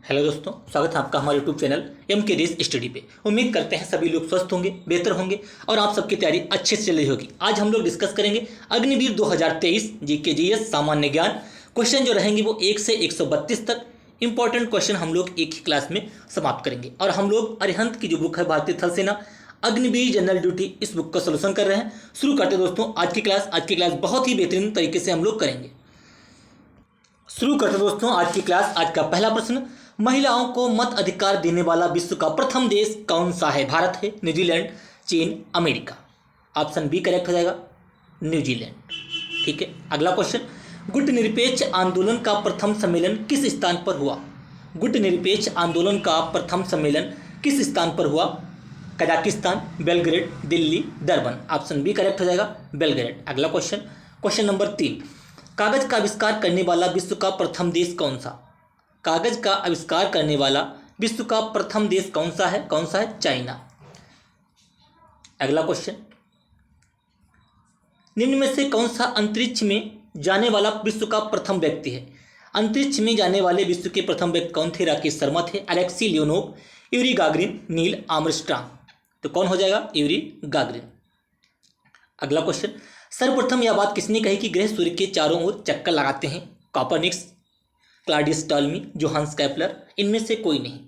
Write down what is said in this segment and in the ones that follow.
Hello दोस्तों, स्वागत है आपका हमारे यूट्यूब चैनल एम के रेस स्टडी पे। उम्मीद करते हैं सभी लोग स्वस्थ होंगे, बेहतर होंगे और आप सबकी तैयारी अच्छे से चल रही होगी। आज हम लोग डिस्कस करेंगे अग्निवीर 2023 जीके जीएस सामान्य ज्ञान। क्वेश्चन जो रहेंगे वो 1 से 132 तक इंपॉर्टेंट क्वेश्चन हम लोग एक ही क्लास में समाप्त करेंगे। और हम लोग अरिहंत की जो बुक है भारतीय थल सेना अग्निवीर जनरल ड्यूटी, इस बुक का सोल्यूशन कर रहे हैं। शुरू करते हैं दोस्तों आज की क्लास। आज की क्लास बहुत ही बेहतरीन तरीके से हम लोग करेंगे। शुरू करते दोस्तों आज की क्लास। आज का पहला प्रश्न, महिलाओं को मत अधिकार देने वाला विश्व का प्रथम देश कौन सा है? भारत है, न्यूजीलैंड, चीन, अमेरिका। ऑप्शन बी करेक्ट हो जाएगा, न्यूजीलैंड। ठीक है, अगला क्वेश्चन, गुट निरपेक्ष आंदोलन का प्रथम सम्मेलन किस स्थान पर हुआ? गुट निरपेक्ष आंदोलन का प्रथम सम्मेलन किस स्थान पर हुआ? Kazakhstan, Belgrade, Delhi, दरबन। Option B correct हो जाएगा, बेलग्रेड। अगला क्वेश्चन, क्वेश्चन नंबर 3, कागज का आविष्कार करने वाला विश्व का प्रथम देश कौन सा? कागज का आविष्कार करने वाला विश्व का प्रथम देश कौन सा है? कौन सा है? चाइना। अगला क्वेश्चन, निम्न में से कौन सा अंतरिक्ष में जाने वाला विश्व का प्रथम व्यक्ति है? अंतरिक्ष में जाने वाले विश्व के प्रथम व्यक्ति कौन थे? राकेश शर्मा थे, Alexei Leonov, Yuri Gagarin, Neil Armstrong. तो कौन हो जाएगा? Yuri Gagarin. अगला क्वेश्चन, सर्वप्रथम यह बात किसने कही कि ग्रह सूर्य के चारों ओर चक्कर लगाते हैं? Copernicus, Claudius Ptolemy, Johannes Kepler. इनमें से कोई नहीं।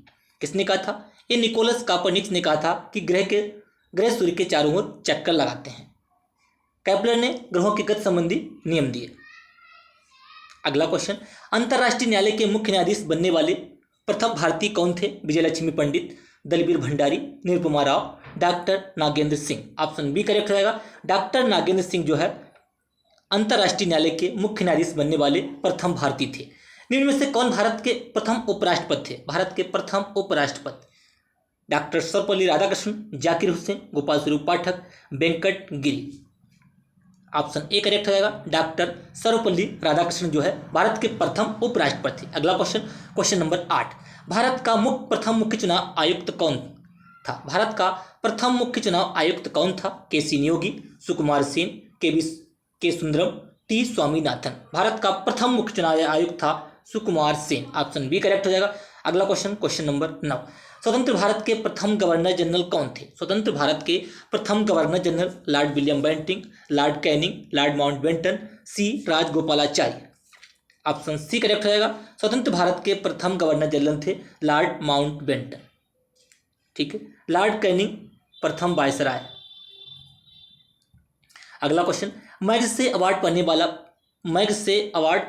किसने कहा था? ये निकोलस कॉपरनिकस ने कहा था कि ग्रह सूर्य के चारों ओर चक्कर लगाते हैं। केपलर ने ग्रहों के गति संबंधी नियम दिए। अगला क्वेश्चन, अंतर्राष्ट्रीय न्यायालय के मुख्य न्यायाधीश बनने वाले प्रथम भारतीय कौन थे? Vijayalakshmi Pandit, Dalbir Bhandari, Nirupama Rao, doctor Nagendra Singh. Option B correct हो जाएगा, डॉक्टर नागेंद्र सिंह जो है अंतर्राष्ट्रीय न्यायालय के मुख्य न्यायाधीश बनने वाले प्रथम भारतीय थे। निम्न में से कौन भारत के प्रथम उपराष्ट्रपति थे? भारत के प्रथम उपराष्ट्रपति डॉक्टर सर्वपल्ली राधाकृष्णन, जाकिर हुसैन, गोपाल स्वरूप पाठक, Venkata Giri. Option A correct हो जाएगा, डॉक्टर सर्वपल्ली राधाकृष्णन जो है भारत के प्रथम उपराष्ट्रपति। अगला क्वेश्चन, क्वेश्चन नंबर 8, भारत का प्रथम मुख्य चुनाव आयुक्त कौन था? भारत का प्रथम मुख्य चुनाव आयुक्त कौन था? के.सी. नियोगी, सुकुमार सेन, के सुंदरम, टी स्वामीनाथन। भारत का प्रथम मुख्य चुनाव आयुक्त था Sukumar Sen. Option B correct हो जाएगा। अगला क्वेश्चन, क्वेश्चन नंबर 9, स्वतंत्र भारत के प्रथम गवर्नर जनरल कौन थे? स्वतंत्र भारत के प्रथम governor general lord William Bentinck, lord Canning, lord Mountbatten, C Rajagopalachari. Option C correct हो जाएगा, स्वतंत्र भारत के प्रथम गवर्नर जनरल थे लॉर्ड माउंटबेटन। ठीक है, लॉर्ड कैनिंग प्रथम वायसराय। अगला क्वेश्चन, मैग्सेसे अवार्ड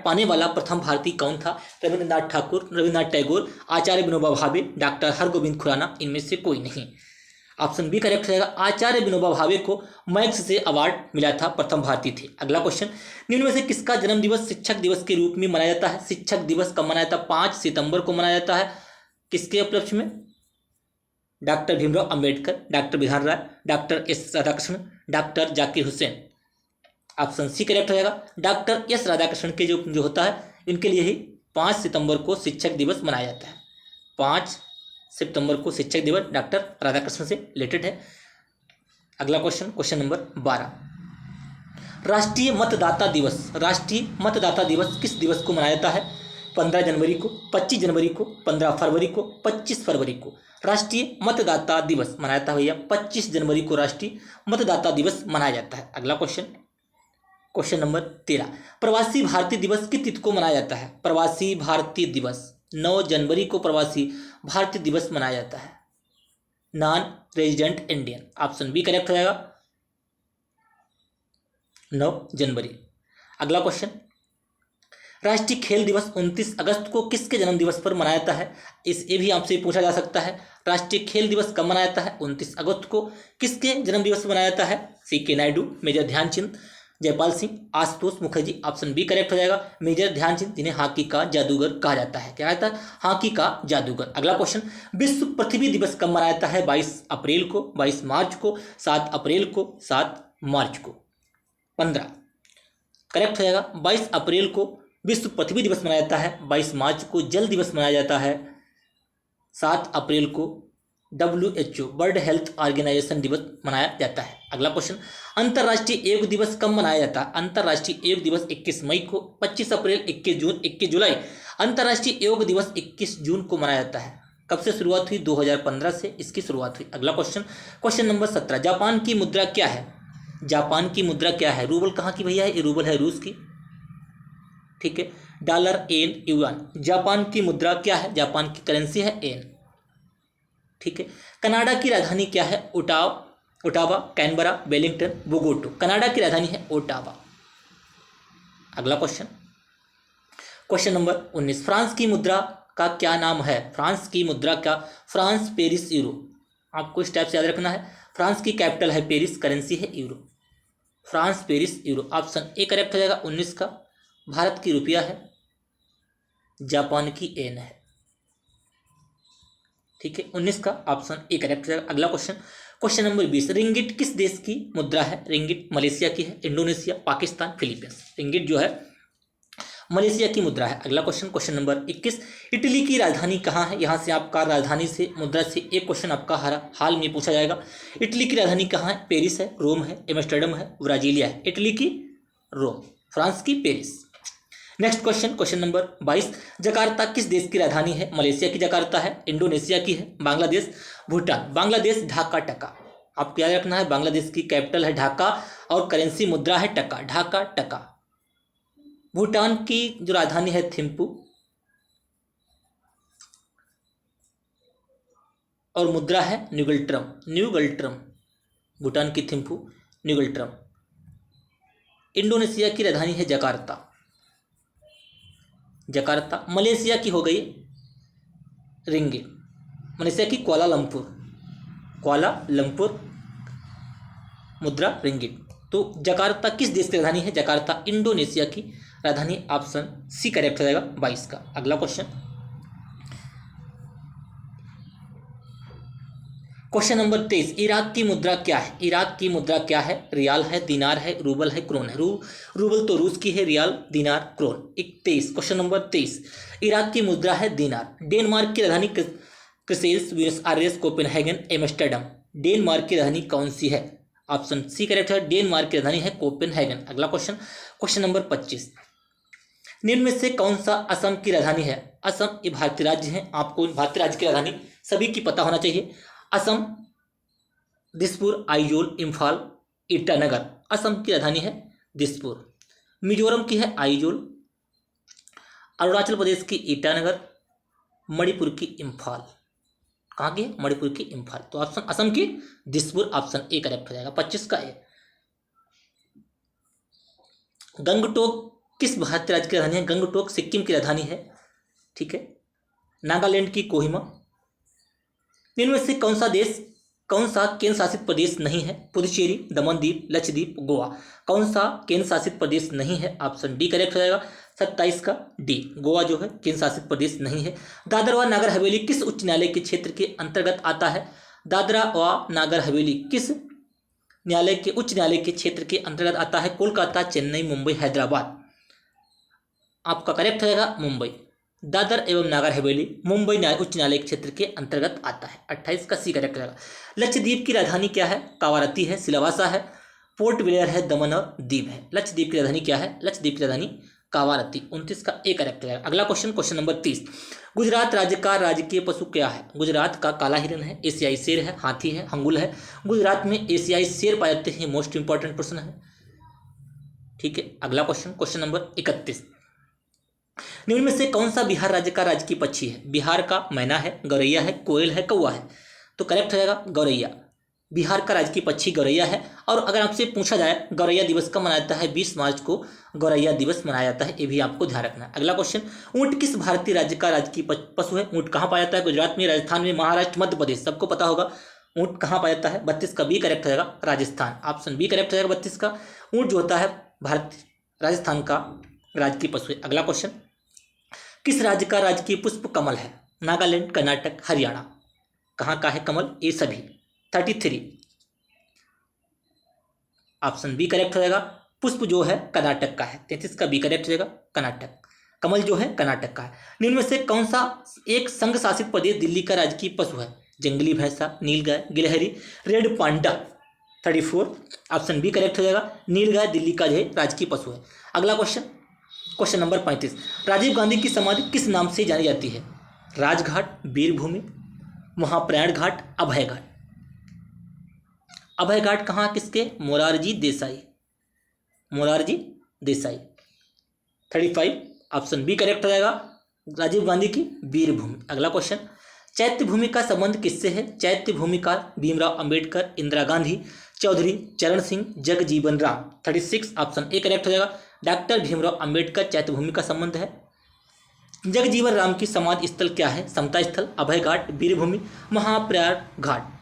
पाने वाला प्रथम भारतीय कौन था? रविंद्रनाथ ठाकुर, रविंद्रनाथ टैगोर, आचार्य विनोबा भावे, डॉक्टर हरगोविंद खुराना। इनमें से कोई नहीं। ऑप्शन बी करेक्ट हो जाएगा, आचार्य विनोबा भावे को मैग्सेसे अवार्ड मिला था, प्रथम भारतीय थे। अगला क्वेश्चन, निम्न में से किसका जन्म दिवस शिक्षक दिवस के रूप में मनाया जाता है? शिक्षक दिवस कब मनाया जाता है? 5 सितंबर को मनाया जाता है। किसके उपलक्ष्य में? Doctor Bhimrao Ambedkar, doctor Bidhan Roy, doctor S Radhakrishnan, doctor Zakir Hussain. Option C correct हो जाएगा, डॉक्टर एस राधाकृष्णन के जो होता है इनके लिए ही 5 सितंबर को शिक्षक दिवस मनाया जाता है। 5 सितंबर को शिक्षक दिवस डॉक्टर राधाकृष्णन से रिलेटेड है। अगला क्वेश्चन, क्वेश्चन नंबर 12, राष्ट्रीय मतदाता दिवस। राष्ट्रीय मतदाता दिवस किस दिवस को मनाया जाता है? 15 जनवरी को, 25 जनवरी को, 15 फरवरी को, 25 फरवरी को। राष्ट्रीय मतदाता दिवस मनाया जाता है भैया 25 जनवरी को राष्ट्रीय मतदाता दिवस मनाया जाता है। अगला क्वेश्चन, क्वेश्चन नंबर 13, प्रवासी भारतीय दिवस किस तिथि को मनाया जाता है? प्रवासी भारतीय दिवस 9 जनवरी को प्रवासी भारतीय दिवस मनाया जाता है। Non resident Indian. Option B correct हो जाएगा, 9 जनवरी। अगला क्वेश्चन, राष्ट्रीय खेल दिवस 29 अगस्त को किसके जन्म दिवस पर मनाया जाता है? ये भी आपसे पूछा जा सकता है, राष्ट्रीय खेल दिवस कब मनाया जाता है? 29 अगस्त को। किसके जन्म दिवस पर मनाया जाता है? C.K. Naidu, major Dhyanchand, Jaipal Singh, Ashutosh Mukherjee. Option B correct हो जाएगा, मेजर ध्यानचंद, जिन्हें हॉकी का जादूगर कहा जाता है। क्या कहता है? हॉकी का जादूगर। अगला क्वेश्चन, विश्व पृथ्वी दिवस कब मनाया जाता है? 22 अप्रैल को, 22 मार्च को, 7 अप्रैल को, 7 मार्च को। 15 करेक्ट हो जाएगा, 22 अप्रैल को विश्व पृथ्वी दिवस मनाया जाता है, 22 मार्च को जल दिवस मनाया जाता है, 7 अप्रैल को WHO वर्ल्ड हेल्थ ऑर्गेनाइजेशन दिवस मनाया जाता है। अगला क्वेश्चन, अंतर्राष्ट्रीय योग दिवस कब मनाया जाता है? अंतर्राष्ट्रीय योग दिवस 21 मई को, 25 अप्रैल, 21 जून, 21 जुलाई। अंतर्राष्ट्रीय योग दिवस 21 जून को मनाया जाता है। कब से शुरुआत हुई? 2015 से इसकी शुरुआत हुई। अगला क्वेश्चन, क्वेश्चन नंबर 17, जापान की मुद्रा क्या है? जापान की मुद्रा क्या है? रूबल कहाँ की भैया है? ये रूबल है रूस की, ठीक है। Dollar, N, yuan. जापान की मुद्रा क्या है? जापान की करेंसी है एन, ठीक है। कनाडा की राजधानी क्या है? Ottawa, Canberra, Wellington, Bogota. Canada की राजधानी है ओटावा। अगला क्वेश्चन, क्वेश्चन नंबर 19, फ्रांस की मुद्रा का क्या नाम है? फ्रांस की मुद्रा का, फ्रांस, पेरिस, यूरो। आपको इस टाइप से याद रखना है। फ्रांस की कैपिटल है पेरिस, करेंसी है euro. France, Paris, euro. Option A correct हो जाएगा 19 का। भारत की रुपया है, जापान की एन है, ठीक है। 19 का ऑप्शन ए करेक्ट हो जाएगा। अगला क्वेश्चन, क्वेश्चन नंबर 20, रिंगिट किस देश की मुद्रा है? रिंगिट मलेशिया की है, इंडोनेशिया, पाकिस्तान, फिलीपींस। रिंगिट जो है मलेशिया की मुद्रा है। अगला क्वेश्चन, क्वेश्चन नंबर 21, इटली की राजधानी कहाँ है? यहाँ से आपका राजधानी से मुद्रा से एक क्वेश्चन आपका हाल में पूछा जाएगा। इटली की राजधानी कहाँ है? पेरिस है, रोम है, एम्स्टर्डम है, ब्राजीलिया है। इटली की रोम, फ्रांस की Paris. Next question, question number 22, Jakarta किस देश की राजधानी है? मलेशिया की जकार्ता है, इंडोनेशिया की है, बांग्लादेश, भूटान। बांग्लादेश, ढाका, टका। आपको याद रखना है, बांग्लादेश की कैपिटल है ढाका और करेंसी मुद्रा है टका, ढाका, टका। भूटान की जो राजधानी है थिम्पू और मुद्रा है न्यूगल्ट्रम, न्यूगल्ट्रम। भूटान की थिम्पू, न्यूगल्ट्रम। इंडोनेशिया की राजधानी है जकार्ता, जकार्ता। मलेशिया की हो गई रिंगिट, मलेशिया की कुआलालंपुर, कुआलालंपुर, मुद्रा रिंगिट। तो जकार्ता किस देश की राजधानी है? जकार्ता इंडोनेशिया की राजधानी। ऑप्शन सी करेक्ट हो जाएगा 22 का। अगला क्वेश्चन, क्वेश्चन नंबर 23, इराक की मुद्रा क्या है? इराक की मुद्रा क्या है? रियाल है, दिनार है, रूबल है, क्रोन है। रूबल तो रूस की है, रियाल, दिनार, क्रोन। 23, क्वेश्चन नंबर 23, इराक की मुद्रा है दिनार। डेनमार्क की राजधानी Brussels, Buenos Aires, Copenhagen, Amsterdam. Denmark की राजधानी कौन सी है? ऑप्शन सी करेक्ट है, डेनमार्क की राजधानी है कोपेनहेगन। अगला क्वेश्चन, क्वेश्चन नंबर 25, निम्न में से कौन सा असम की राजधानी है? असम ये भारतीय राज्य है, आपको भारतीय राज्य की राजधानी सभी की पता होना चाहिए। असम, दिसपुर, आइजोल, इम्फाल, ईटानगर। असम की राजधानी है दिसपुर। मिजोरम की है आइजोल, अरुणाचल प्रदेश की ईटानगर, मणिपुर की इम्फाल। कहाँ की है? मणिपुर की इम्फाल। तो ऑप्शन असम की दिसपुर, ऑप्शन ए करेक्ट हो जाएगा 25 का ए। गंगटोक किस भारतीय राज्य की राजधानी है? गंगटोक सिक्किम की राजधानी है, ठीक है। नागालैंड की कोहिमा। इनमें से कौन सा केंद्र शासित प्रदेश नहीं है? पुदुचेरी, दमनदीप, लक्षद्वीप, गोवा। कौन सा केंद्र शासित प्रदेश नहीं है? ऑप्शन डी करेक्ट हो जाएगा 27 का डी, गोवा जो है केंद्र शासित प्रदेश नहीं है। दादरा व नागर हवेली किस उच्च न्यायालय के क्षेत्र के अंतर्गत आता है? दादरा व नागर हवेली किस न्यायालय के उच्च न्यायालय के क्षेत्र के अंतर्गत आता है? कोलकाता, चेन्नई, मुंबई, हैदराबाद। आपका करेक्ट रहेगा मुंबई। दादर एवं नागर हवेली मुंबई उच्च न्यायालय क्षेत्र के अंतर्गत आता है। 28 का सी करेक्ट रहेगा। लक्षद्वीप की राजधानी क्या है? कावारती है, सिलवासा है, पोर्ट ब्लेयर है, दमन और दीव है। लक्षद्वीप की राजधानी क्या है? लक्षद्वीप की राजधानी कावारती। 29 का ए करेक्ट रहेगा। अगला क्वेश्चन, क्वेश्चन नंबर 30, गुजरात राज्य का राजकीय पशु क्या है? गुजरात का काला हिरन है, एशियाई शेर है, हाथी है, हंगुल है। गुजरात में एशियाई शेर पाए जाते हैं, मोस्ट इंपॉर्टेंट प्रश्न है, ठीक है। अगला क्वेश्चन, क्वेश्चन नंबर 31, निम्न में से कौन सा बिहार राज्य का राजकीय पक्षी है? बिहार का मैना है, गौरैया है, कोयल है, कौवा है। तो करेक्ट हो जाएगा गौरैया। बिहार का राजकीय पक्षी गौरैया है। और अगर आपसे पूछा जाए गौरैया दिवस कब मनाया जाता है? 20 मार्च को गौरैया दिवस मनाया जाता है, ये भी आपको ध्यान रखना है। अगला क्वेश्चन, ऊंट किस भारतीय राज्य का राजकीय पशु है? ऊंट कहाँ पाया जाता है? गुजरात में, राजस्थान में, महाराष्ट्र, मध्य प्रदेश। सबको पता होगा ऊंट कहाँ पाया जाता है। 32 का बी करेक्ट हो जाएगा राजस्थान, ऑप्शन बी करेक्ट हो जाएगा 32 का। ऊंट जो होता है भारत राजस्थान का राजकीय पशु है। अगला क्वेश्चन, किस राज्य का राजकीय पुष्प कमल है? नागालैंड, कर्नाटक, हरियाणा। कहाँ का है कमल? ये सभी। 33 ऑप्शन बी करेक्ट हो जाएगा। पुष्प जो है कर्नाटक का है। 33 का बी करेक्ट हो जाएगा कर्नाटक। कमल जो है कर्नाटक का है। निम्न में से कौन सा एक संघ शासित प्रदेश दिल्ली का राजकीय पशु है? जंगली भैंसा, नीलगाय, गिलहरी, red panda. 34 option B correct हो जाएगा। नीलगाय दिल्ली का जो है राजकीय पशु है। अगला question, question number 35, Rajiv Gandhi की समाधि किस नाम से जानी जाती है? राजघाट, वीरभूमि, महाप्रयाण घाट, अभय घाट। अभय घाट कहाँ किसके? Morarji Desai, Morarji Desai. 35 option B correct हो जाएगा, राजीव गांधी की वीरभूमि। अगला क्वेश्चन, चैत्य भूमि का संबंध किससे है? चैत्य भूमि का भीमराव अंबेडकर, इंदिरा गांधी, चौधरी चरण Singh, Jagjivan Ram. 36 option A correct हो जाएगा, डॉक्टर भीमराव अंबेडकर चैत्य भूमि का संबंध है। जगजीवन राम की समाधि स्थल क्या है? समता स्थल, अभय घाट, वीरभूमि, महाप्रयाग घाट।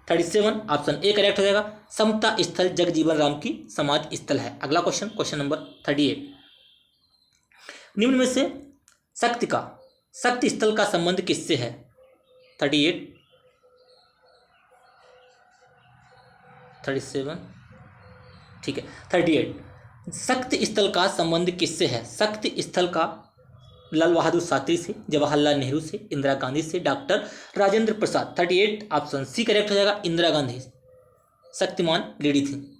37 ऑप्शन ए करेक्ट हो जाएगा, समता स्थल जगजीवन राम की समाधि स्थल है। अगला क्वेश्चन, क्वेश्चन नंबर 38, निम्न में से शक्ति स्थल का संबंध किससे है? 38, 37, ठीक है। 38 शक्ति स्थल का संबंध किससे है? शक्ति स्थल का लाल बहादुर शास्त्री से, जवाहरलाल नेहरू से, इंदिरा गांधी से, doctor Rajendra Prasad. 38 option C correct हो जाएगा, इंदिरा गांधी शक्तिमान लेडी थी,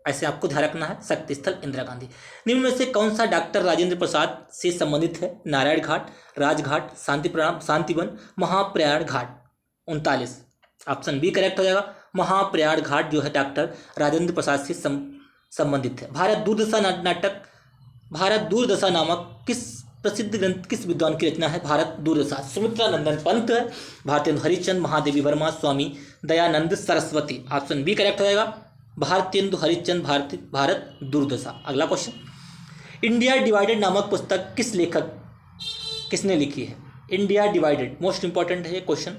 ऐसे आपको ध्यान रखना है। शक्ति स्थल इंदिरा गांधी। निम्न में से कौन सा डॉक्टर राजेंद्र प्रसाद से संबंधित है? नारायण घाट, राजघाट, शांतिवन, महाप्रयाण घाट। 39 ऑप्शन बी करेक्ट हो जाएगा, महाप्रयाण घाट जो है डॉक्टर राजेंद्र प्रसाद से संबंधित है। भारत दूरदशा नामक किस प्रसिद्ध ग्रंथ किस विद्वान की रचना है? Bharat Durdasha Sumitra Nandan Pant, Bharatendu Harishchandra, Mahadevi Verma, Swami Dayanand Saraswati. Option B correct हो जाएगा, भारतेंदु हरिश्चंद्र, भारत दूरदशा। अगला क्वेश्चन, इंडिया डिवाइडेड नामक पुस्तक किसने लिखी है? इंडिया डिवाइडेड मोस्ट इंपॉर्टेंट है ये question.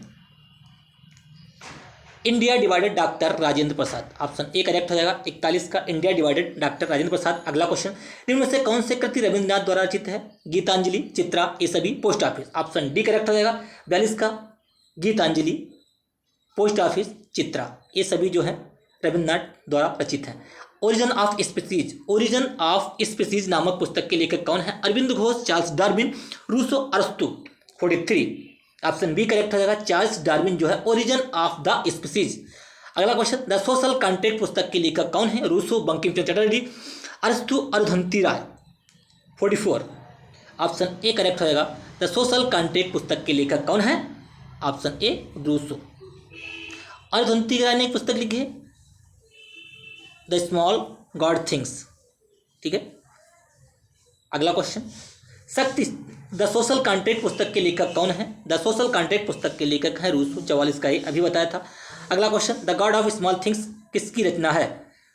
India divided doctor Rajendra Prasad, option A correct हो जाएगा। 41 का India divided doctor Rajendra Prasad. अगला क्वेश्चन, निम्न में से कौन से कृति रविन्द्रनाथ द्वारा रचित है? गीतांजलि, चित्रा, ये सभी, post office. Option D correct हो जाएगा। 42 का गीतांजलि, पोस्ट ऑफिस, चित्रा, ये सभी जो है रविन्द्रनाथ द्वारा रचित है। ओरिजिन ऑफ स्पीसीज नामक पुस्तक के लेखक कौन है? Arvind Ghosh, Charles Darwin, Rousseau, अरस्तु। 43 ऑप्शन बी करेक्ट हो जाएगा, चार्ल्स डार्विन जो है ओरिजिन ऑफ द स्पीसीज। अगला क्वेश्चन, द सोशल कॉन्ट्रैक्ट पुस्तक के लेखक कौन है? रूसो, बंकिम चंद्र चटर्जी, अरस्तु, अरुंधति राय। 44 ऑप्शन ए करेक्ट हो जाएगा, द सोशल कॉन्ट्रैक्ट पुस्तक के लेखक कौन है? Option A Rousseau. Arundhati Roy ने एक पुस्तक लिखी है द स्मॉल गॉड थिंग्स, ठीक है। अगला क्वेश्चन, द सोशल कॉन्ट्रैक्ट पुस्तक के लेखक कौन है? द सोशल कॉन्ट्रैक्ट पुस्तक के लेखक है रूसो। 44 का ही अभी बताया था। अगला question, the God of small things किसकी रचना है?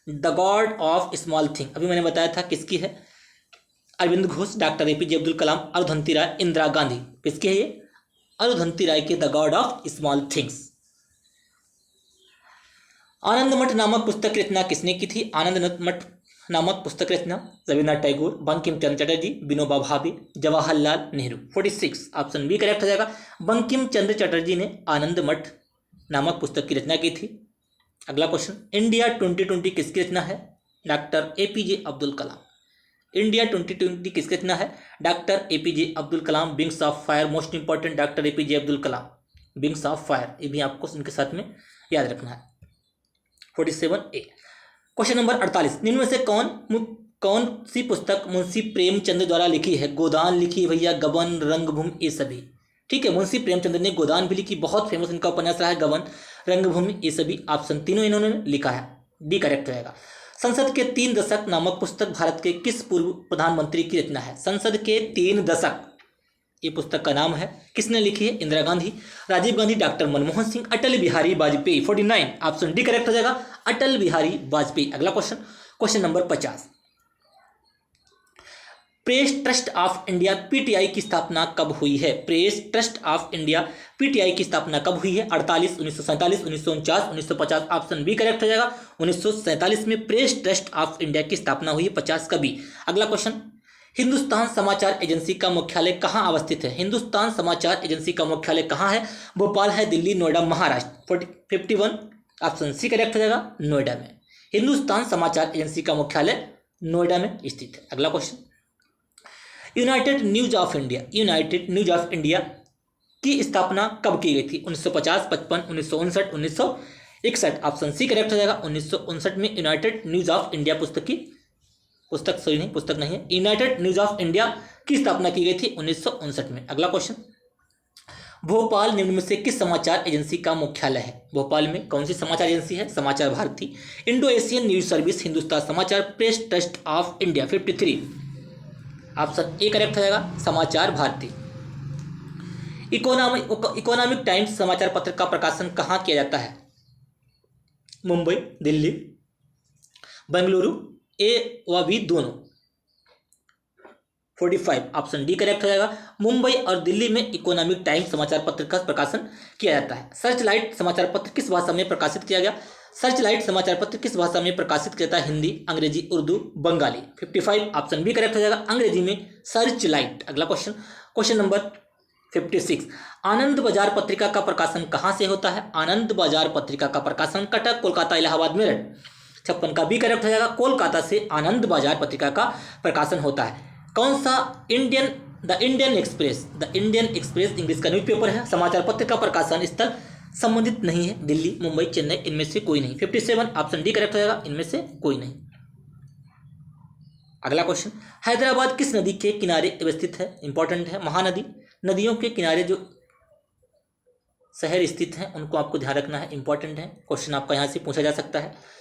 The God of small thing अभी मैंने बताया था किसकी है? Arvind Ghosh, doctor A P J Abdul Kalam, Arundhati Roy, Indira Gandhi. किसकी है ये? अरुंधति राय के the God of small things. Anand Math नामक पुस्तक की रचना किसने की थी? आनंद मठ नामक पुस्तक रचना Rabindranath Tagore, Bankim Chandra Chatterjee, Vinoba Bhave, Jawaharlal Nehru. 46 option B correct हो जाएगा, बंकिम चंद्र चटर्जी ने आनंद मठ नामक पुस्तक की रचना की थी। अगला क्वेश्चन, इंडिया 2020 किसकी रचना है? डॉक्टर एपीजे अब्दुल कलाम। इंडिया 2020 किसकी रचना है? Doctor A P J Abdul Kalam. Wings of fire most important, doctor A P J Abdul Kalam, wings of fire, ये भी आपको इनके साथ में याद रखना है। 47A क्वेश्चन नंबर 48, निम्न में से कौन सी पुस्तक मुंशी प्रेमचंद द्वारा लिखी है? गोदान लिखी भैया, गबन, रंगभूमि, ये सभी, ठीक है। मुंशी प्रेमचंद ने गोदान भी लिखी, बहुत फेमस इनका उपन्यास रहा है गबन, रंगभूमि, ये सभी। ऑप्शन तीनों इन्होंने लिखा है, डी करेक्ट रहेगा। संसद के 3 दशक नामक पुस्तक भारत के किस पूर्व प्रधानमंत्री की रचना है? संसद के 3 दशक, ये पुस्तक का नाम है। किसने लिखी है? Indira Gandhi, Rajiv Gandhi, doctor Manmohan Singh, Atal Bihari Vajpayee. 49 option D correct हो जाएगा, अटल बिहारी वाजपेयी। अगला question, question number 50, press trust of India PTI की स्थापना कब हुई है? Press trust of India PTI की स्थापना कब हुई है? 48, 1947, 1949, 1950। ऑप्शन बी करेक्ट हो जाएगा, 1947 में प्रेस ट्रस्ट ऑफ इंडिया की स्थापना हुई है। 50 का बी। अगला क्वेश्चन, हिंदुस्तान समाचार एजेंसी का मुख्यालय कहाँ अवस्थित है? हिंदुस्तान समाचार एजेंसी का मुख्यालय कहाँ है? भोपाल है, Delhi, Noida, Maharashtra. 51 option C correct हो जाएगा, नोएडा में। हिंदुस्तान समाचार एजेंसी का मुख्यालय नोएडा में स्थित है। अगला question, United news of India की स्थापना कब की गई थी? 1950, 55, 1959, 1961। ऑप्शन सी करेक्ट हो जाएगा। 1959 में यूनाइटेड न्यूज ऑफ इंडिया पुस्तक नहीं है, यूनाइटेड न्यूज ऑफ इंडिया की स्थापना की गई थी 1959 में। अगला क्वेश्चन, भोपाल निम्न में से किस समाचार एजेंसी का मुख्यालय है? भोपाल में कौन सी समाचार एजेंसी है? Samachar Bharati, Indo Asian news service, Hindustan Samachar, press trust of India. 53 option A correct हो जाएगा, समाचार भारती। इकोनॉमिक टाइम्स समाचार पत्र का प्रकाशन कहाँ किया जाता है? मुंबई, दिल्ली, बेंगलुरु, ए व बी दोनों। 45 ऑप्शन डी करेक्ट हो जाएगा। मुंबई और दिल्ली में इकोनॉमिक टाइम्स समाचार पत्र का प्रकाशन किया जाता है। सर्च लाइट समाचार पत्र किस भाषा में प्रकाशित किया गया? सर्च लाइट समाचार पत्र किस भाषा में प्रकाशित किया जाता है? Hindi, Angrezi, Urdu, Bengali. 55 option B correct हो जाएगा, अंग्रेजी में सर्च लाइट। अगला question, question number 56, Anand Bazar Patrika का प्रकाशन कहाँ से होता है? आनंद बाजार पत्रिका का प्रकाशन कटक, कोलकाता, इलाहाबाद, मेरठ। 56 का बी करेक्ट हो जाएगा, कोलकाता से आनंद बाजार पत्रिका का प्रकाशन होता है। कौन सा द इंडियन एक्सप्रेस इंग्लिश का न्यूज़पेपर है। समाचार पत्र का प्रकाशन स्थल संबंधित नहीं है, दिल्ली, मुंबई, चेन्नई, इनमें से कोई नहीं। 57 ऑप्शन डी करेक्ट हो जाएगा, इनमें से कोई नहीं। अगला क्वेश्चन, हैदराबाद किस नदी के किनारे अवस्थित है? इंपॉर्टेंट है, महानदी। नदियों के किनारे जो शहर स्थित हैं उनको आपको ध्यान रखना है, इंपॉर्टेंट है। क्वेश्चन आपका यहाँ से पूछा जा सकता है।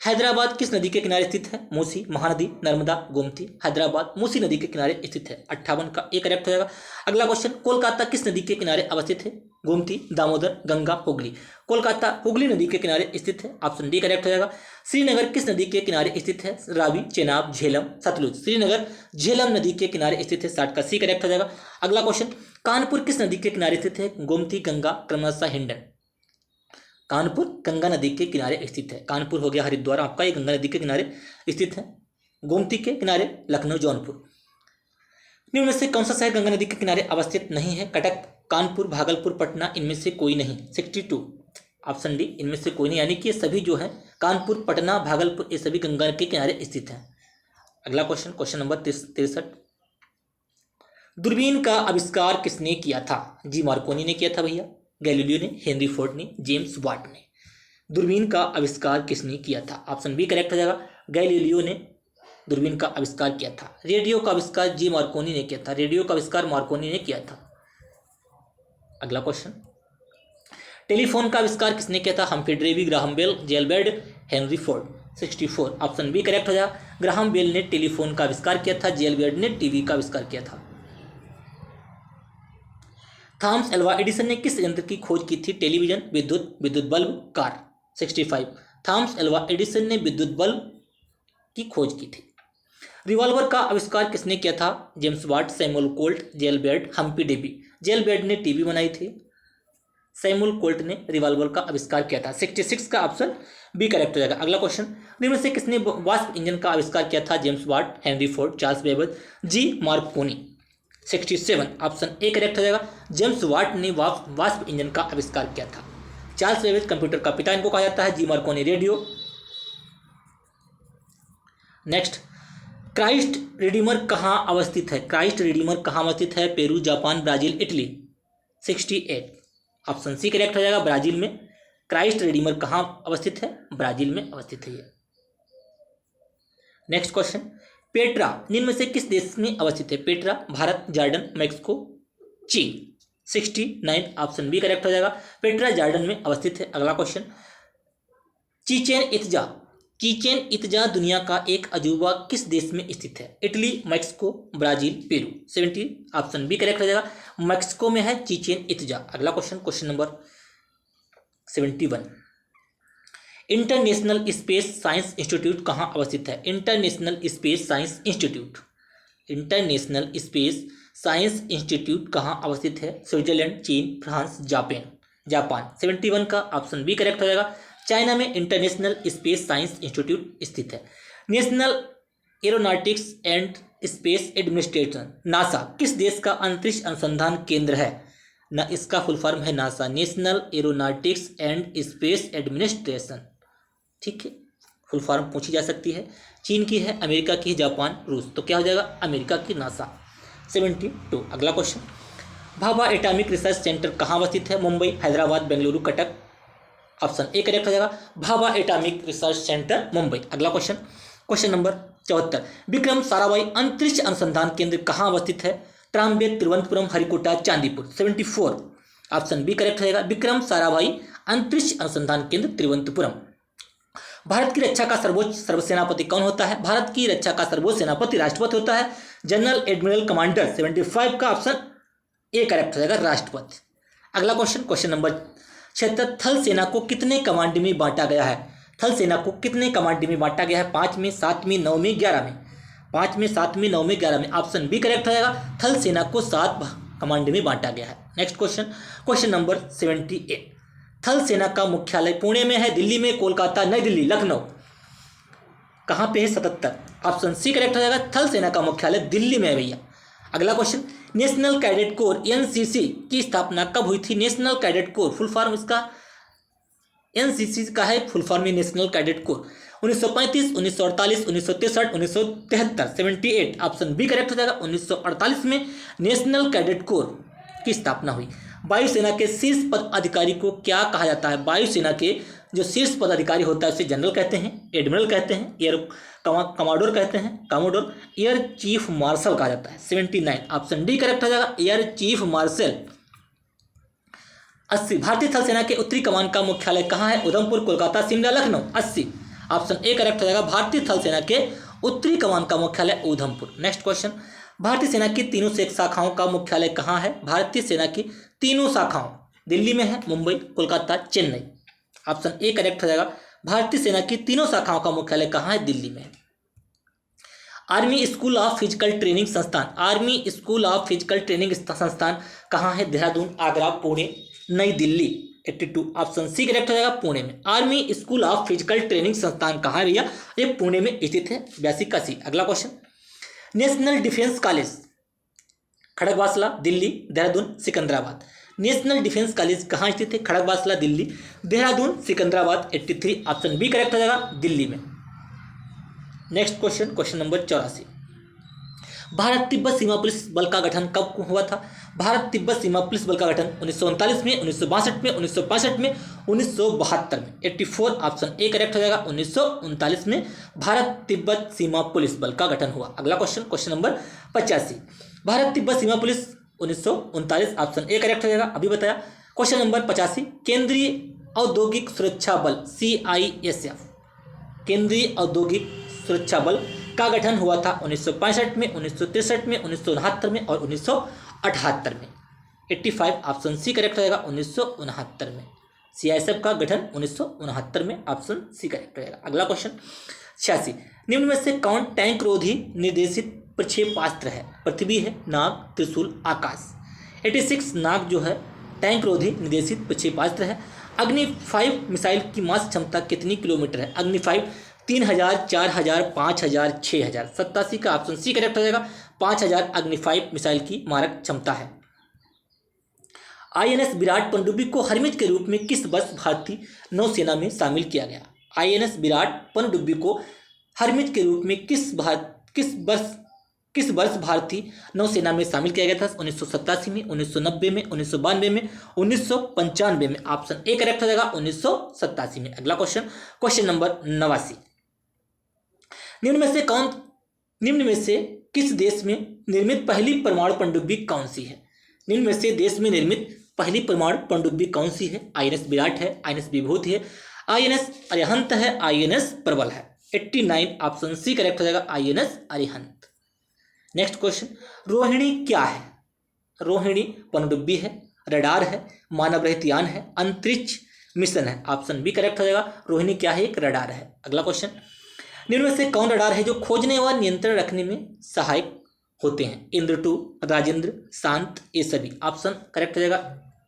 हैदराबाद किस नदी के किनारे स्थित है? मूसी, महानदी, नर्मदा, गोमती। हैदराबाद मूसी नदी के किनारे स्थित है। 58 का ए करेक्ट हो जाएगा। अगला क्वेश्चन, कोलकाता किस नदी के किनारे अवस्थित है? गोमती, दामोदर, गंगा, हुगली। कोलकाता हुगली नदी के किनारे स्थित है। ऑप्शन डी करेक्ट हो जाएगा। श्रीनगर किस नदी के किनारे स्थित है? रावी, चेनाब, झेलम, सतलुज। श्रीनगर झेलम नदी के किनारे स्थित है। 60 का सी करेक्ट हो जाएगा। अगला क्वेश्चन, कानपुर किस नदी के किनारे स्थित है? गोमती, गंगा, क्रमशः हिंडन। कानपुर गंगा नदी के किनारे स्थित है। कानपुर हो गया हरिद्वार आपका, ये गंगा नदी के किनारे स्थित है। गोमती के किनारे लखनऊ, जौनपुर। निम्न में से कौन सा शहर गंगा नदी के किनारे अवस्थित नहीं है? कटक, कानपुर, भागलपुर, पटना, इनमें से कोई नहीं। 62 ऑप्शन डी, इनमें से कोई नहीं, यानी कि ये सभी जो है कानपुर, पटना, भागलपुर, ये सभी गंगा के किनारे स्थित हैं। अगला क्वेश्चन, क्वेश्चन नंबर 63, दूरबीन का आविष्कार किसने किया था? जी मार्कोनी ने किया था भैया, गैलीलियो ने, हेनरी फोर्ड ने, जेम्स वाट ने। दूरबीन का आविष्कार किसने किया था? ऑप्शन बी करेक्ट हो जाएगा, गैलीलियो ने दूरबीन का आविष्कार किया था। रेडियो का आविष्कार जी मार्कोनी ने किया था। रेडियो का आविष्कार मार्कोनी ने किया था। अगला क्वेश्चन, टेलीफोन का आविष्कार किसने किया था? Humphry Davy, Graham Bell, Gilbert, Henry Ford. 64 option B correct हो जाएगा, ग्राहम बेल ने टेलीफोन का आविष्कार किया था, जेलबर्ट ने टीवी का आविष्कार किया था। थॉमस एल्वा एडिसन ने किस यंत्र की खोज की थी? टेलीविजन, विद्युत bulb, car. 65 Thomas Alva Edison ने विद्युत बल्ब की खोज की थी। रिवॉल्वर का आविष्कार किसने किया था? James Watt, Samuel Colt, Gilbert, Humphry Davy. Gilbert ने टीवी बनाई थी, सैमुअल कोल्ट ने रिवॉल्वर का आविष्कार किया था। 66 का ऑप्शन बी करेक्ट हो जाएगा। अगला क्वेश्चन, निम्न से किसने वाष्प इंजन का आविष्कार किया था? James Watt, Henry Ford, Charles Babbage, G Marconi. 67 option A correct हो जाएगा, जेम्स वाट ने वाष्प इंजन का आविष्कार किया था। चार्ल्स बेबेज कंप्यूटर का पिता इनको कहा जाता है, G Marconi radio. Next, Christ Redeemer कहाँ अवस्थित है? क्राइस्ट रिडीमर कहाँ अवस्थित है? Peru, Japan, Brazil, Italy. 68 option C correct हो जाएगा, ब्राजील में। क्राइस्ट रिडीमर कहाँ अवस्थित है? ब्राजील में अवस्थित है ये। नेक्स्ट क्वेश्चन, पेट्रा निम्न में से किस देश में अवस्थित है? पेट्रा भारत, जॉर्डन, मेक्सिको, चीन। 69 ऑप्शन बी करेक्ट हो जाएगा, पेट्रा जॉर्डन में अवस्थित है। अगला क्वेश्चन, चीचेन इत्जा दुनिया का एक अजूबा किस देश में स्थित है? Italy, Mexico, Brazil, Peru. 70 option B correct हो जाएगा, मेक्सिको में है चीचेन इत्जा। अगला question, question number 71, international space science institute कहाँ अवस्थित है? इंटरनेशनल स्पेस साइंस इंस्टीट्यूट कहाँ अवस्थित है? स्विट्जरलैंड, चीन, फ्रांस, जापान। 71 का ऑप्शन बी करेक्ट हो जाएगा, चाइना में इंटरनेशनल स्पेस साइंस इंस्टीट्यूट स्थित है। National aeronautics and space administration NASA किस देश का अंतरिक्ष अनुसंधान केंद्र है? ना इसका फुल फॉर्म है NASA, national aeronautics and space administration. ठीक है, फुल फॉर्म पूछी जा सकती है। चीन की है, अमेरिका की है, जापान, रूस। तो क्या हो जाएगा? अमेरिका की नासा। 72 अगला question, Bhabha atomic research centre कहाँ अवस्थित है? Mumbai, Hyderabad, Bengaluru, Cuttack. Option A correct हो जाएगा, Bhabha atomic research centre Mumbai. अगला question, question number 74, Vikram Sarabhai अंतरिक्ष अनुसंधान केंद्र कहाँ अवस्थित है? Trombay, Thiruvananthapuram, Harikota, Chandipur. 74 option B correct हो जाएगा, विक्रम साराभाई अंतरिक्ष अनुसंधान केंद्र तिरुवनंतपुरम। भारत की रक्षा का सर्वोच्च सर्वसेनापति कौन होता है? भारत की रक्षा का सर्वोच्च सेनापति राष्ट्रपति होता है, जनरल एडमिरल कमांडर। 75 का ऑप्शन ए करेक्ट हो जाएगा, राष्ट्रपति। अगला क्वेश्चन, क्वेश्चन नंबर 76, थल सेना को कितने कमांड में बांटा गया है? थल सेना को कितने कमांड में बांटा गया है? 5 में, 7 में, 9 में, 11 में। 5 में, 7 में, 9 में, 11 में। ऑप्शन बी करेक्ट हो जाएगा, थल सेना को 7 कमांड में बांटा गया है। नेक्स्ट क्वेश्चन, क्वेश्चन नंबर 78, थल सेना का मुख्यालय पुणे में है, दिल्ली में, कोलकाता, नई दिल्ली, लखनऊ। कहाँ पे है? 77 ऑप्शन सी करेक्ट हो जाएगा, थल सेना का मुख्यालय दिल्ली में है भैया। अगला question, national cadet corps NCC की स्थापना कब हुई थी? National cadet corps full form इसका एनसीसी का है, फुल फॉर्म में national cadet corps. 1935, 1948, 1963, 1973। 78 option B correct हो जाएगा, 1948 में नेशनल कैडेट कोर की स्थापना हुई। वायुसेना के शीर्ष पद अधिकारी को क्या कहा जाता है? वायुसेना के जो शीर्ष पद अधिकारी होता है उसे जनरल कहते हैं, एडमिरल कहते हैं, एयर कमांडोर कहते हैं, कमांडोर, एयर चीफ मार्शल कहा जाता है। 79 ऑप्शन डी करेक्ट हो जाएगा, एयर चीफ मार्शल। 80 भारतीय थल सेना के उत्तरी कमान का मुख्यालय कहाँ है? Udhampur, Kolkata, Shimla, Lucknow. 80 option A correct हो जाएगा, भारतीय थल सेना के उत्तरी कमान का मुख्यालय उधमपुर। नेक्स्ट क्वेश्चन, भारतीय सेना की तीनों शाखाओं का मुख्यालय कहाँ है? भारतीय सेना की तीनों शाखाओं दिल्ली में है, Mumbai, Kolkata, Chennai. Option A correct हो जाएगा, भारतीय सेना की तीनों शाखाओं का मुख्यालय कहाँ है? दिल्ली में। Army school of physical training संस्थान, army school of physical training संस्थान कहाँ है? देहरादून, आगरा, पुणे, नई दिल्ली। 82 ऑप्शन सी करेक्ट हो जाएगा, पुणे में। Army school of physical training संस्थान कहाँ है भैया? ये पुणे में स्थित है, 82 का सी। अगला question, national defence college Khadakwasla, Delhi, Dehradun, Secunderabad. National defence college कहाँ स्थित है? Khadakwasla, Delhi, Dehradun, Secunderabad. 83 option B correct हो जाएगा, दिल्ली में। Next question, question number 84, Bharat Tibet सीमा पुलिस बल का गठन कब हुआ था? भारत तिब्बत सीमा पुलिस बल का गठन 1939 में, 1962 में, 1965 में, 1972 में। 84 ऑप्शन ए करेक्ट हो जाएगा, 1939 में भारत तिब्बत सीमा पुलिस बल का गठन हुआ। अगला question, question number 85, Bharat Tibet सीमा पुलिस 1939 ऑप्शन ए करेक्ट हो जाएगा, अभी बताया। क्वेश्चन नंबर 85, केंद्रीय औद्योगिक सुरक्षा बल CISF, केंद्रीय औद्योगिक सुरक्षा बल का गठन हुआ था 1965 में, 1963 में, 1969 में और 1978 में। 85 ऑप्शन सी करेक्ट हो जाएगा, 1969 में। CISF का गठन 1969 में, ऑप्शन सी करेक्ट हो जाएगा। अगला क्वेश्चन 86, निम्न में से कौन टैंक रोधी निर्देशित प्रक्षेपास्त्र है? पृथ्वी है, नाग, त्रिशूल, आकाश। 86 नाग जो है टैंक रोधी निर्देशित प्रक्षेपास्त्र है। अग्नि 5 मिसाइल की मास क्षमता कितनी किलोमीटर है? अग्नि 5 3000, 4000, 5000, 6000। 87 का ऑप्शन सी करेक्ट हो जाएगा, 5000 अग्नि 5 मिसाइल की मारक क्षमता है। INS विराट पनडुब्बी को हरमिज के रूप में किस वर्ष भारतीय नौसेना में शामिल किया गया? INS विराट पनडुब्बी को हरमिज के रूप में किस वर्ष भारतीय नौसेना में शामिल किया गया था? 1987 में, 1990 में, 1992 में, 1995 में। ऑप्शन ए करेक्ट हो जाएगा, 1987 में। अगला क्वेश्चन, क्वेश्चन नंबर 89, निम्न में से किस देश में निर्मित पहली परमाणु पनडुब्बी कौन सी है? निम्न में से देश में निर्मित पहली परमाणु पनडुब्बी कौन सी है? INS विराट है, INS विभूति है, INS अरिहंत है, INS प्रबल है। 89 ऑप्शन सी करेक्ट हो जाएगा, INS Arihant. Next question, Rohini क्या है? रोहिणी पनडुब्बी है, रडार है, मानव रहित यान है, अंतरिक्ष मिशन है। ऑप्शन बी करेक्ट हो जाएगा, रोहिणी क्या है? एक रडार है। अगला क्वेश्चन, निम्न में से कौन रडार है जो खोजने व नियंत्रण रखने में सहायक होते हैं? इंद्र 2, राजेंद्र, शांत, ये सभी। ऑप्शन करेक्ट हो जाएगा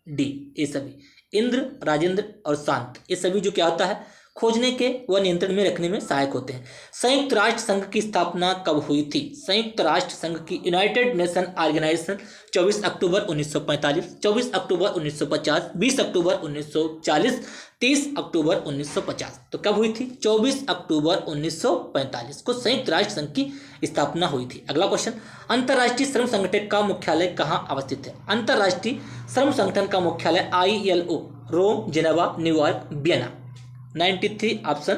डी, ये सभी। इंद्र, राजेंद्र और शांत, ये सभी जो क्या होता है खोजने के व नियंत्रण में रखने में सहायक होते हैं। संयुक्त राष्ट्र संघ की स्थापना कब हुई थी? संयुक्त राष्ट्र संघ की यूनाइटेड नेशन ऑर्गेनाइजेशन 24 अक्टूबर 1945, 24 अक्टूबर 1950, 20 अक्टूबर 1940, 30 अक्टूबर 1950। तो कब हुई थी? 24 अक्टूबर 1945 को संयुक्त राष्ट्र संघ की स्थापना हुई थी। अगला क्वेश्चन, अंतर्राष्ट्रीय श्रम संगठन का मुख्यालय कहाँ अवस्थित है? अंतर्राष्ट्रीय श्रम संगठन का मुख्यालय ILO, Rome, Geneva, New York, Vienna. 93 option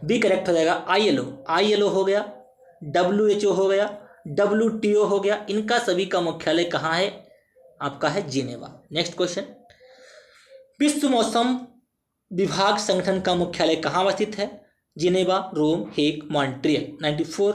B correct हो जाएगा। ILO हो गया, WHO हो गया, WTO हो गया, इनका सभी का मुख्यालय कहाँ है? आपका है जिनेवा। नेक्स्ट क्वेश्चन, विश्व मौसम विभाग संगठन का मुख्यालय कहाँ अवस्थित है? Geneva, Rome, Hague, Montreal. 94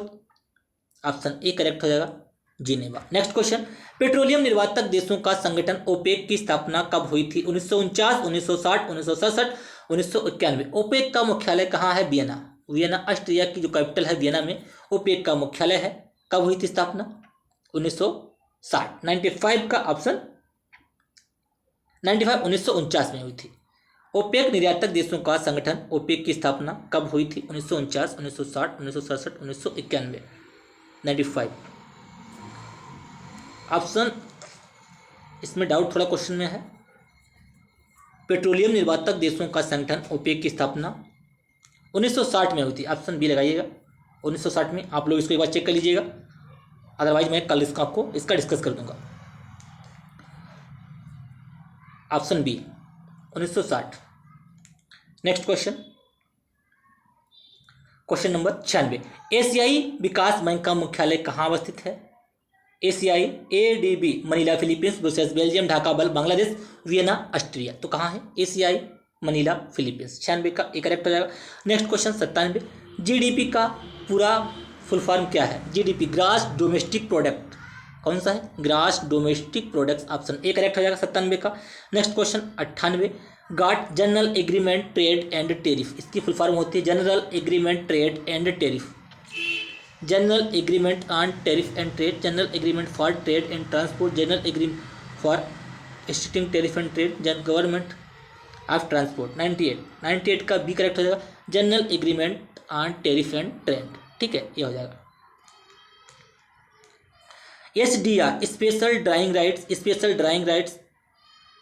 option A correct हो जाएगा, जिनेवा। नेक्स्ट क्वेश्चन, पेट्रोलियम निर्यातक देशों का संगठन ओपेक की स्थापना कब हुई थी? 1949, 1960, 1967, 1991। ओपेक का मुख्यालय कहाँ है? वियना, ऑस्ट्रिया की जो कैपिटल है वियना में ओपेक का मुख्यालय है। कब हुई थी स्थापना? 1960। 95 का ऑप्शन 95 1949 में हुई थी। ओपेक निर्यातक देशों का संगठन ओपेक की स्थापना कब हुई थी? 1949, 1960, 1967, 1991। 95 ऑप्शन, इसमें डाउट थोड़ा क्वेश्चन में है। पेट्रोलियम निर्यातक देशों का संगठन ओपेक की स्थापना 1960 में हुई थी। ऑप्शन बी लगाइएगा, 1960 में। आप लोग इसको एक बार चेक कर लीजिएगा, अदरवाइज मैं कल आपको इसका डिस्कस कर दूंगा। Option B 1960। Next question, question number 96, एशियाई विकास बैंक का मुख्यालय कहाँ अवस्थित है? एशियाई, ADB, Manila Philippines, Brussels Belgium, Dhaka Bangladesh, Vienna Austria. तो कहाँ है? एशियाई, मनीला फिलीपींस। 96 का एक करेक्ट हो जाएगा। नेक्स्ट क्वेश्चन 97, GDP का पूरा फुल फॉर्म क्या है? GDP gross domestic product. कौन सा है? Gross domestic product. Option A correct हो जाएगा 97 का। Next question 98, GATT, general agreement trade and tariff. इसकी फुल फॉर्म होती है general agreement trade and tariff. General agreement on tariff and trade, general agreement for trade and transport, general agreement for restricting tariff and trade, government of transport. 98 का B correct हो जाएगा, general agreement on tariff and trade. ठीक है, ये हो जाएगा। SDR, special drawing rights,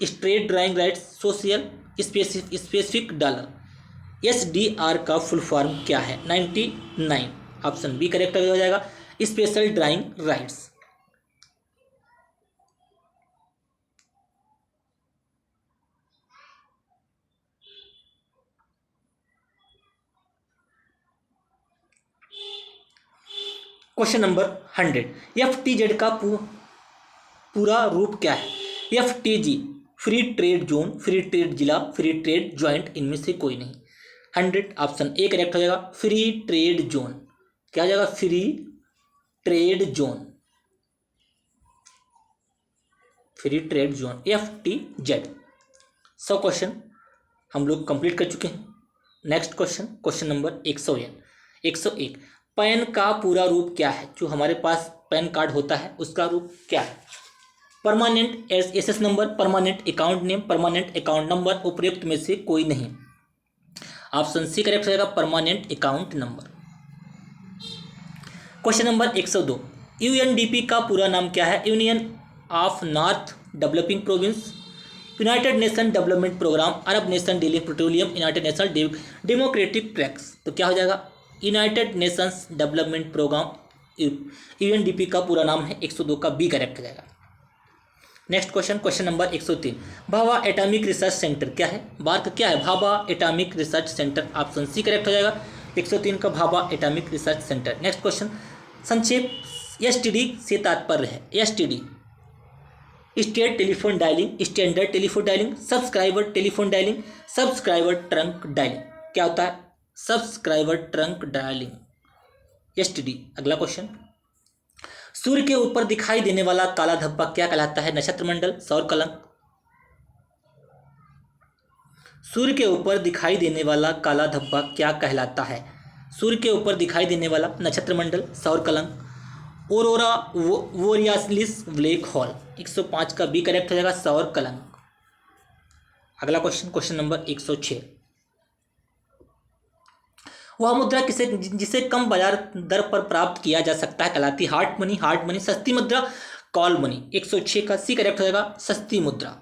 straight drawing rights, social specific dollar. SDR का full form क्या है? 99 ऑप्शन बी करेक्ट हो जाएगा, special drawing rights. Question number 100, FTZ का पूरा रूप क्या है? FTZ, free trade zone, free trade जिला, फ्री ट्रेड ज्वाइंट, इनमें से कोई नहीं। 100 ऑप्शन ए करेक्ट हो जाएगा, फ्री ट्रेड जोन। क्या हो जाएगा? Free trade zone, free trade zone, FTZ। 100 question हम लोग कंप्लीट कर चुके हैं। Next question, question number 101, pan का पूरा रूप क्या है? जो हमारे पास पैन कार्ड होता है उसका रूप क्या है? Permanent access number, permanent account name, permanent account number, उपयुक्त में से कोई नहीं। ऑप्शन सी करेक्ट हो जाएगा, permanent account number. Question number 102, UNDP का पूरा नाम क्या है? Union of north developing province, united nation development programme, Arab nation dealing petroleum, united nation democratic tracks. तो क्या हो जाएगा? United nations development programme, UNDP का पूरा नाम है। 102 का बी करेक्ट हो जाएगा। Next question, question number 103, Bhabha atomic research centre क्या है? बार्क क्या है? Bhabha atomic research centre. Option C correct हो जाएगा, 103 का Bhabha atomic research centre. Next question, संक्षेप STD से तात्पर्य है? STD, state telephone dialling, standard telephone dialling, subscriber telephone dialling, subscriber trunk dialling. क्या होता है? Subscriber trunk dialling, STD। अगला क्वेश्चन, सूर्य के ऊपर दिखाई देने वाला काला धब्बा क्या कहलाता है? नक्षत्र मंडल, सौर कलंक। सूर्य के ऊपर दिखाई देने वाला काला धब्बा क्या कहलाता है? सूर्य के ऊपर दिखाई देने वाला नक्षत्र मंडल, सौर कलंक, ओरोरा बोरियालिस, ब्लैक होल। 105 का बी करेक्ट हो जाएगा, सौर कलंक। अगला क्वेश्चन, क्वेश्चन नंबर 106, वह मुद्रा किसे जिसे कम बाजार दर पर प्राप्त किया जा सकता है कहलाती है हार्ड मनी। Hard money. सस्ती मुद्रा कॉल मनी। 106 का सी करेक्ट हो जाएगा, सस्ती मुद्रा।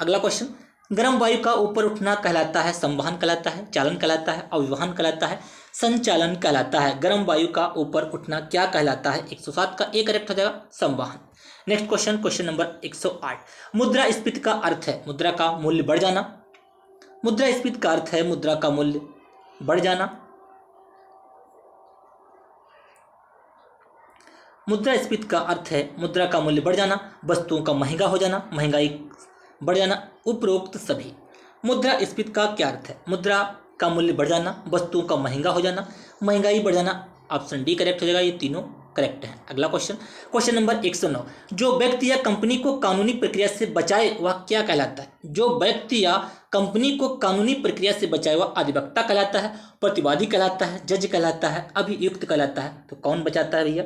अगला क्वेश्चन, गर्म वायु का ऊपर उठना कहलाता है संवहन कहलाता है, चालन कहलाता है, अभिवहन कहलाता है, संचालन कहलाता है। गर्म वायु का ऊपर उठना क्या कहलाता है? 107 का ए करेक्ट हो जाएगा, संवहन। नेक्स्ट क्वेश्चन, क्वेश्चन नंबर 108, मुद्रास्फीति का अर्थ है मुद्रा का मूल्य बढ़ जाना। मुद्रास्फीति का अर्थ है मुद्रा का मूल्य बढ़ जाना। मुद्रास्फीति का अर्थ है मुद्रा का मूल्य बढ़ जाना, वस्तुओं का महंगा हो जाना, महंगाई बढ़ जाना, उपरोक्त सभी। मुद्रास्फीति का क्या अर्थ है? मुद्रा का मूल्य बढ़ जाना, वस्तुओं का महंगा हो जाना, महंगाई बढ़ जाना। ऑप्शन डी करेक्ट हो जाएगा, ये तीनों करेक्ट है। अगला क्वेश्चन, क्वेश्चन नंबर 109, जो व्यक्ति या कंपनी को कानूनी प्रक्रिया से बचाए वह क्या कहलाता है? जो व्यक्ति या कंपनी को कानूनी प्रक्रिया से बचाए वह अधिवक्ता कहलाता है, प्रतिवादी कहलाता है, जज कहलाता है, अभियुक्त कहलाता है। तो कौन बचाता है भैया?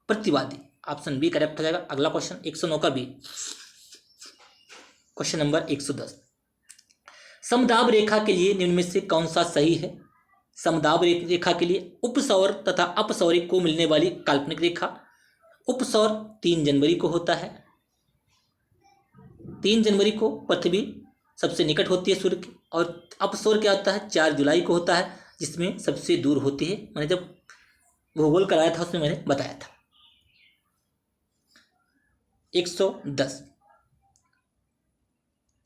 प्रतिवादी। ऑप्शन बी करेक्ट हो जाएगा। अगला क्वेश्चन 109 का बी। क्वेश्चन नंबर 110, समदाब रेखा के लिए निम्न में से कौन सा सही है? समदाब रेखा के लिए उपसौर तथा अपसौरी को मिलने वाली काल्पनिक रेखा। उपसौर 3 जनवरी को होता है। 3 जनवरी को पृथ्वी सबसे निकट होती है सूर्य के। और अपसौर क्या होता है? 4 जुलाई को होता है, जिसमें सबसे दूर होती है। मैंने जब भूगोल कराया था उसमें मैंने बताया था। 110,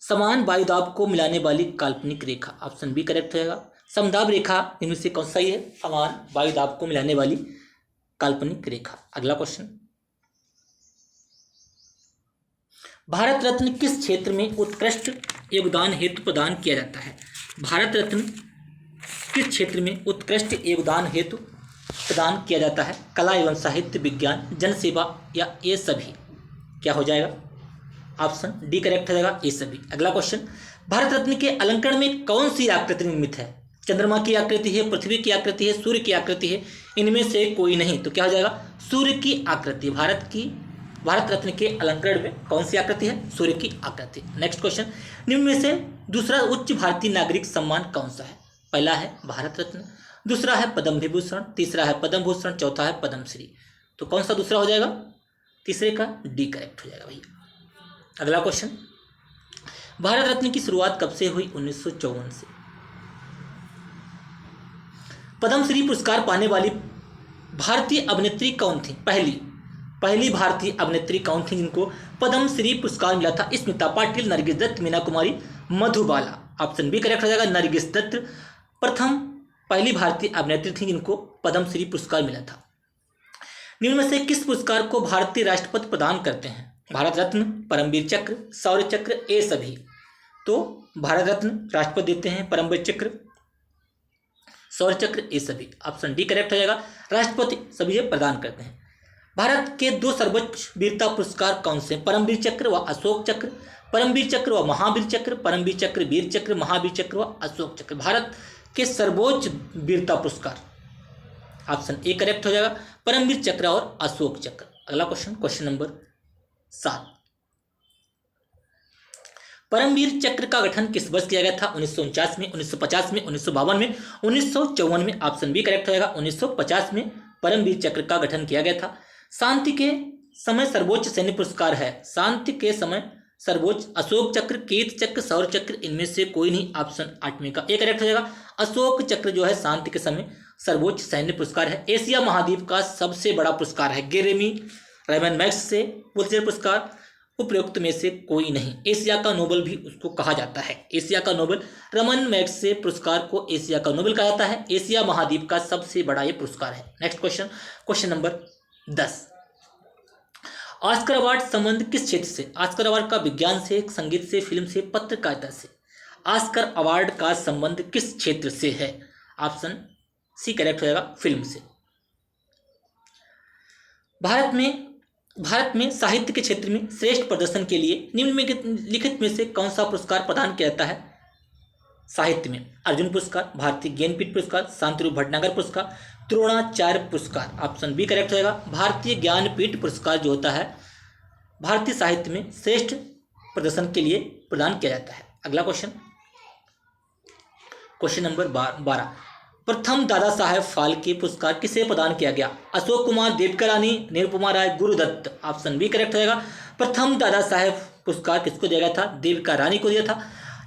समान वायुदाब को मिलाने वाली काल्पनिक रेखा। ऑप्शन बी करेक्ट हो जाएगा। समदाब रेखा इनमें से कौन सा ही है? समान वायुदाब को मिलाने वाली काल्पनिक रेखा। अगला क्वेश्चन, भारत रत्न किस क्षेत्र में उत्कृष्ट योगदान हेतु प्रदान किया जाता है? भारत रत्न किस क्षेत्र में उत्कृष्ट योगदान हेतु प्रदान किया जाता है? कला एवं साहित्य, विज्ञान, जनसेवा या ये सभी? क्या हो जाएगा? ऑप्शन डी करेक्ट हो जाएगा, ये सभी। अगला क्वेश्चन, भारत रत्न के अलंकरण में कौन सी आकृति निर्मित है? चंद्रमा की आकृति है, पृथ्वी की आकृति है, सूर्य की आकृति है, इनमें से कोई नहीं। तो क्या हो जाएगा? सूर्य की आकृति। भारत रत्न के अलंकरण में कौन सी आकृति है? सूर्य की आकृति। नेक्स्ट क्वेश्चन, निम्न में से दूसरा उच्च भारतीय नागरिक सम्मान कौन सा है? पहला है भारत रत्न, दूसरा है पद्म विभूषण, तीसरा है पद्म भूषण, चौथा है पद्मश्री। तो कौन सा दूसरा हो जाएगा? तीसरे का डी करेक्ट हो जाएगा भैया। अगला क्वेश्चन, भारत रत्न की शुरुआत कब से हुई? 1954 से। पद्मश्री पुरस्कार पाने वाली भारतीय अभिनेत्री कौन थी? पहली भारतीय अभिनेत्री कौन थी जिनको पद्मश्री पुरस्कार मिला था? Smita Patil, Nargis Dutt, Meena Kumari, Madhubala. Option B correct हो जाएगा, नरगिस दत्त पहली भारतीय अभिनेत्री थी जिनको पद्मश्री पुरस्कार मिला था। निम्न में से किस पुरस्कार को भारतीय राष्ट्रपति प्रदान करते हैं? भारत रत्न, परमवीर चक्र, शौर्य चक्र, ये सभी? तो भारत रत्न राष्ट्रपति देते हैं, परमवीर चक्र, शौर्य चक्र, ये सभी। ऑप्शन डी करेक्ट हो जाएगा, राष्ट्रपति सभी ये प्रदान करते हैं। भारत के 2 सर्वोच्च वीरता पुरस्कार कौन से? परमवीर चक्र व अशोक चक्र, परमवीर चक्र व महावीर चक्र, परमवीर चक्र, वीर चक्र, महावीर चक्र व अशोक चक्र। भारत के सर्वोच्च वीरता पुरस्कार। ऑप्शन ए करेक्ट हो जाएगा, परमवीर चक्र और अशोक चक्र। अगला क्वेश्चन, क्वेश्चन नंबर 7, परमवीर चक्र का गठन किस वर्ष किया गया था? 1949 में, 1950 में, 1952 में, 1954 में। ऑप्शन बी करेक्ट हो जाएगा, 1950 में परमवीर चक्र का गठन किया गया था। शांति के समय सर्वोच्च सैन्य पुरस्कार है? शांति के समय सर्वोच्च अशोक चक्र, कीर्ति चक्र, शौर्य चक्र, इनमें से कोई नहीं। ऑप्शन 8वें का ए करेक्ट हो जाएगा, अशोक चक्र जो है शांति के समय सर्वोच्च सैन्य पुरस्कार है। एशिया महाद्वीप का सबसे बड़ा पुरस्कार है गेरेमी रेमन मैक्स से पुलित्जर पुरस्कार, उपरोक्त में से कोई नहीं। एशिया का नोबेल भी उसको कहा जाता है। एशिया का नोबेल, रमन मैक्स से पुरस्कार को एशिया का नोबेल कहा जाता है। एशिया महाद्वीप का सबसे बड़ा ये पुरस्कार है। Next question, question number 10, Oscar award संबंध किस क्षेत्र से? ऑस्कर अवार्ड का विज्ञान से, संगीत से, फिल्म से, पत्रकारिता से। ऑस्कर अवार्ड का संबंध किस क्षेत्र से है? ऑप्शन सी करेक्ट हो जाएगा, फिल्म से। भारत में साहित्य के क्षेत्र में श्रेष्ठ प्रदर्शन के लिए निम्नलिखित में से कौन सा पुरस्कार प्रदान किया जाता है? साहित्य में अर्जुन पुरस्कार, भारतीय ज्ञानपीठ पुरस्कार, शांतिरूप भटनागर पुरस्कार, द्रोणाचार्य पुरस्कार। ऑप्शन बी करेक्ट हो जाएगा, भारतीय ज्ञानपीठ पुरस्कार जो होता है भारतीय साहित्य में श्रेष्ठ प्रदर्शन के लिए प्रदान किया जाता है। अगला क्वेश्चन, क्वेश्चन नंबर 12, प्रथम दादा साहेब फाल्के पुरस्कार किसे प्रदान किया गया? अशोक कुमार, देविका रानी, निरुपमा राय, गुरुदत्त। ऑप्शन बी करेक्ट हो जाएगा। प्रथम दादा साहेब पुरस्कार किसको दिया गया था? देविका रानी को दिया था।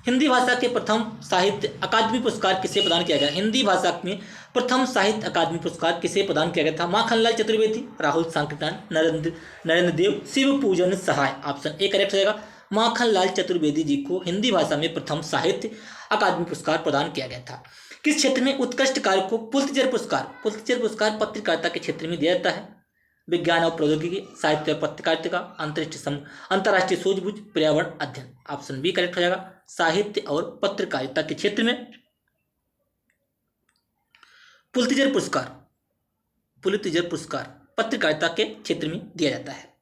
हिंदी भाषा के प्रथम साहित्य अकादमी पुरस्कार किसे प्रदान किया गया? हिंदी भाषा में प्रथम साहित्य अकादमी पुरस्कार किसे प्रदान किया गया था? माखनलाल चतुर्वेदी, राहुल सांकृत्यायन, नरेंद्र देव, शिव पूजन सहाय। ऑप्शन ए करेक्ट हो जाएगा। माखनलाल चतुर्वेदी जी को हिंदी भाषा में प्रथम साहित्य अकादमी पुरस्कार प्रदान किया गया था। किस क्षेत्र में उत्कृष्ट कार्य को पुलित्जर पुरस्कार पत्रकारिता के क्षेत्र में दिया जाता है? विज्ञान और प्रौद्योगिकी, साहित्य और पत्रकारिता, अंतर्राष्ट्रीय सूझबूझ, पर्यावरण अध्ययन। ऑप्शन बी करेक्ट हो जाएगा। साहित्य और पत्रकारिता के क्षेत्र में पुलित्जर पुरस्कार पत्रकारिता के क्षेत्र में दिया जाता है।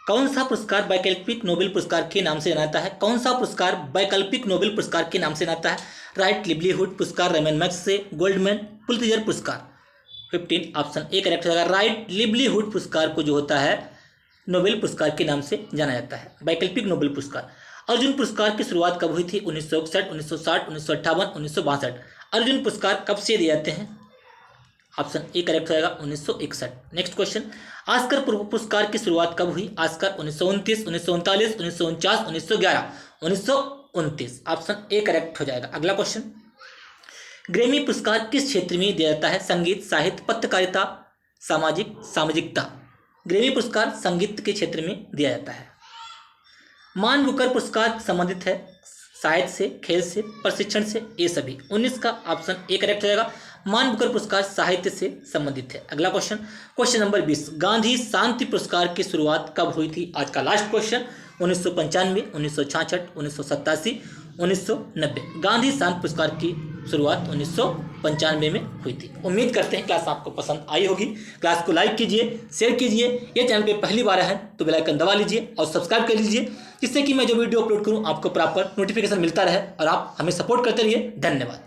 कौन सा पुरस्कार वैकल्पिक नोबेल पुरस्कार के नाम से जाना जाता है? कौन सा पुरस्कार वैकल्पिक नोबेल पुरस्कार के नाम से जाना जाता है? राइट लिवलीहुड पुरस्कार, रेमन मैग्सेसे, गोल्डमैन, पुलित्जर पुरस्कार। 15 ऑप्शन ए करेक्ट हो जाएगा। राइट लिवलीहुड पुरस्कार को जो होता है नोबेल पुरस्कार के नाम से जाना जाता है, वैकल्पिक नोबेल पुरस्कार। अर्जुन पुरस्कार की शुरुआत कब हुई थी? 1961, 1960, 1958, 1962। अर्जुन पुरस्कार कब से दिए जाते हैं? ऑप्शन ए करेक्ट हो जाएगा 1961। नेक्स्ट क्वेश्चन, ऑस्कर पुरस्कार की शुरुआत कब हुई? ऑस्कर 1929, 1939, 1949, 1911। 1929 ऑप्शन ए करेक्ट हो जाएगा। अगला क्वेश्चन, ग्रैमी पुरस्कार किस क्षेत्र में दिया जाता है? संगीत, साहित्य, पत्रकारिता, सामाजिकता। ग्रैमी पुरस्कार संगीत के क्षेत्र में दिया जाता है। मान बुकर पुरस्कार संबंधित है साहित्य से, खेल से, प्रशिक्षण से, ये सभी। 19 का ऑप्शन ए करेक्ट हो जाएगा। मान बुकर पुरस्कार साहित्य से संबंधित है। अगला क्वेश्चन नंबर 20, गांधी शांति पुरस्कार की शुरुआत कब हुई थी? आज का लास्ट क्वेश्चन। 1995, 1966, 1987, 1990। गांधी शांति पुरस्कार की शुरुआत 1995 में हुई थी। उम्मीद करते हैं क्लास आपको पसंद आई होगी। क्लास को लाइक कीजिए, शेयर कीजिए। ये चैनल पे पहली बार है तो बेल आइकन दबा लीजिए और सब्सक्राइब कर लीजिए, जिससे कि मैं जो वीडियो अपलोड करूँ आपको प्रॉपर नोटिफिकेशन मिलता रहे और आप हमें सपोर्ट करते रहिए। धन्यवाद।